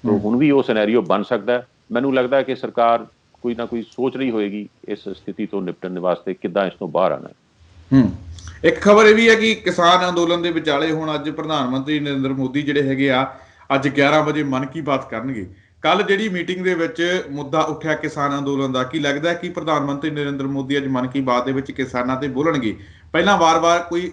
तो ਹੁਣ ਵੀ ਉਹ ਸਿਨੈਰੀਓ ਬਣ ਸਕਦਾ ਹੈ। ਮੈਨੂੰ ਲੱਗਦਾ ਕਿ ਸਰਕਾਰ ਕੋਈ ਨਾ ਕੋਈ ਸੋਚ ਰਹੀ ਹੋਏਗੀ ਇਸ ਸਥਿਤੀ ਤੋਂ ਨਿਪਟਣ ਵਾਸਤੇ ਕਿੱਦਾਂ ਇਸ ਤੋਂ ਬਾਹਰ ਆਣਾ ਹੈ। ਇੱਕ ਖਬਰ ਇਹ ਵੀ ਹੈ ਕਿ ਕਿਸਾਨ ਅੰਦੋਲਨ ਦੇ ਵਿਚਾਲੇ ਹੁਣ ਅੱਜ ਪ੍ਰਧਾਨ ਮੰਤਰੀ ਨਰਿੰਦਰ ਮੋਦੀ ਜਿਹੜੇ ਹੈਗੇ ਆ ਅੱਜ 11 ਵਜੇ ਮਨ ਕੀ ਬਾਤ ਕਰਨਗੇ। ਕੱਲ ਜਿਹੜੀ ਮੀਟਿੰਗ ਦੇ ਵਿੱਚ ਮੁੱਦਾ ਉੱਠਿਆ ਕਿਸਾਨ ਅੰਦੋਲਨ ਦਾ, ਕੀ ਲੱਗਦਾ ਕਿ ਪ੍ਰਧਾਨ ਮੰਤਰੀ ਨਰਿੰਦਰ ਮੋਦੀ ਅੱਜ ਮਨ ਕੀ ਬਾਤ ਦੇ ਵਿੱਚ ਕਿਸਾਨਾਂ ਤੇ ਬੋਲਣਗੇ? ਪਹਿਲਾਂ ਵਾਰ-ਵਾਰ ਕੋਈ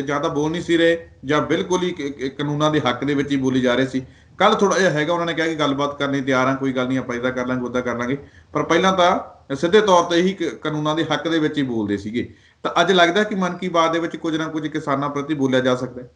ਜਾਂ ਤਾਂ ਬੋਲ ਨਹੀਂ ਸੀ ਰਹੇ ਜਾਂ ਬਿਲਕੁਲ ਹੀ ਕਾਨੂੰਨਾਂ ਦੇ ਹੱਕ ਦੇ ਵਿੱਚ ਹੀ ਬੋਲੀ ਜਾ ਰਹੇ ਸੀ। ਕੱਲ ਥੋੜਾ ਜਿਹਾ ਹੈਗਾ, ਉਹਨਾਂ ਨੇ ਕਿਹਾ ਕਿ ਗੱਲਬਾਤ ਕਰਨੀ ਤਿਆਰ ਆ, ਕੋਈ ਗੱਲ ਨਹੀਂ, ਆਪਾਂ ਇੱਦਾਂ ਕਰ ਲਾਂਗੇ, ਉੱਦਾਂ ਕਰ ਲਾਂਗੇ। ਪਰ ਪਹਿਲਾਂ ਤਾਂ ਸਿੱਧੇ ਤੌਰ ਤੇ ਹੀ ਕਾਨੂੰਨਾਂ ਦੇ ਹੱਕ ਦੇ ਵਿੱਚ ਹੀ ਬੋਲਦੇ ਸੀਗੇ। ਤਾਂ ਅੱਜ ਲੱਗਦਾ ਕਿ ਮਨ ਕੀ ਬਾਤ ਦੇ ਵਿੱਚ ਕੁਝ ਨਾ ਕੁਝ ਕਿਸਾਨਾਂ ਪ੍ਰਤੀ ਬੋਲਿਆ ਜਾ ਸਕਦਾ ਹੈ।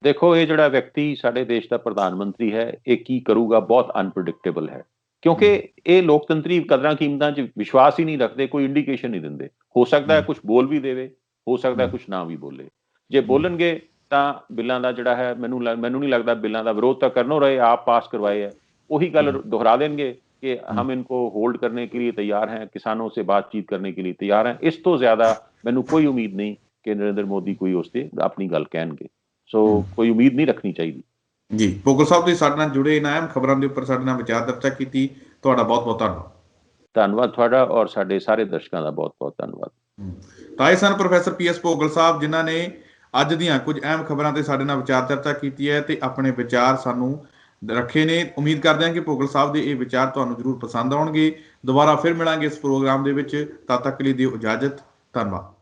ਦੇਖੋ, ਇਹ ਜਿਹੜਾ ਵਿਅਕਤੀ ਸਾਡੇ ਦੇਸ਼ ਦਾ ਪ੍ਰਧਾਨ ਮੰਤਰੀ ਹੈ, ਇਹ ਕੀ ਕਰੂਗਾ ਬਹੁਤ ਅਨਪ੍ਰੈਡਿਕਟੇਬਲ ਹੈ, ਕਿਉਂਕਿ ਇਹ ਲੋਕਤੰਤਰੀ ਕਦਰਾਂ ਕੀਮਤਾਂ 'ਚ ਵਿਸ਼ਵਾਸ ਹੀ ਨਹੀਂ ਰੱਖਦੇ, ਕੋਈ ਇੰਡੀਕੇਸ਼ਨ ਨਹੀਂ ਦਿੰਦੇ। ਹੋ ਸਕਦਾ ਹੈ ਕੁਝ ਬੋਲ ਵੀ ਦੇਵੇ, ਹੋ ਸਕਦਾ ਹੈ ਕੁਝ ਨਾ ਵੀ ਬੋਲੇ। ਜੇ ਬੋਲਣਗੇ ਤਾਂ ਬਿੱਲਾਂ ਦਾ ਜਿਹੜਾ ਹੈ, ਮੈਨੂੰ ਨਹੀਂ ਲੱਗਦਾ ਬਿੱਲਾਂ ਦਾ ਵਿਰੋਧ ਤਾਂ ਕਰਨੋਂ ਰਹੇ, ਆਪ ਪਾਸ करवाए है, वही गल दोहरा देंगे कि हम इनको होल्ड करने के लिए तैयार हैं, किसानों से बातचीत करने के लिए तैयार हैं। इस तो ज्यादा मैनू कोई उम्मीद नहीं कि नरेंद्र मोदी कोई उससे अपनी गल कहणगे। सो कोई उम्मीद नहीं रखनी चाहिए। जी, भोगल साहब तुसीं साडे नाल जुड़े, इन अहम खबरां दे उपर साडे नाल विचार चर्चा कीती, तुहाडा बहुत बहुत धन्नवाद। धन्नवाद तुहाडा और साडे सारे दर्शकों का बहुत बहुत धन्नवाद। ਤਾਂ ਇਹ ਸਨ ਪ੍ਰੋਫੈਸਰ PS ਭੋਗਲ ਸਾਹਿਬ, ਜਿਨ੍ਹਾਂ ਨੇ ਅੱਜ ਦੀਆਂ ਕੁਝ ਅਹਿਮ ਖਬਰਾਂ ਤੇ ਸਾਡੇ ਨਾਲ ਵਿਚਾਰ ਚਰਚਾ ਕੀਤੀ ਹੈ ਤੇ ਆਪਣੇ ਵਿਚਾਰ ਸਾਨੂੰ ਰੱਖੇ ਨੇ। ਉਮੀਦ ਕਰਦੇ ਹਾਂ ਕਿ ਭੋਗਲ ਸਾਹਿਬ ਦੇ ਇਹ ਵਿਚਾਰ ਤੁਹਾਨੂੰ ਜ਼ਰੂਰ ਪਸੰਦ ਆਉਣਗੇ। ਦੁਬਾਰਾ ਫਿਰ ਮਿਲਾਂਗੇ ਇਸ ਪ੍ਰੋਗਰਾਮ ਦੇ ਵਿੱਚ, ਤਦ ਤੱਕ ਲਈ ਦਿਓ ਇਜਾਜ਼ਤ। ਧੰਨਵਾਦ।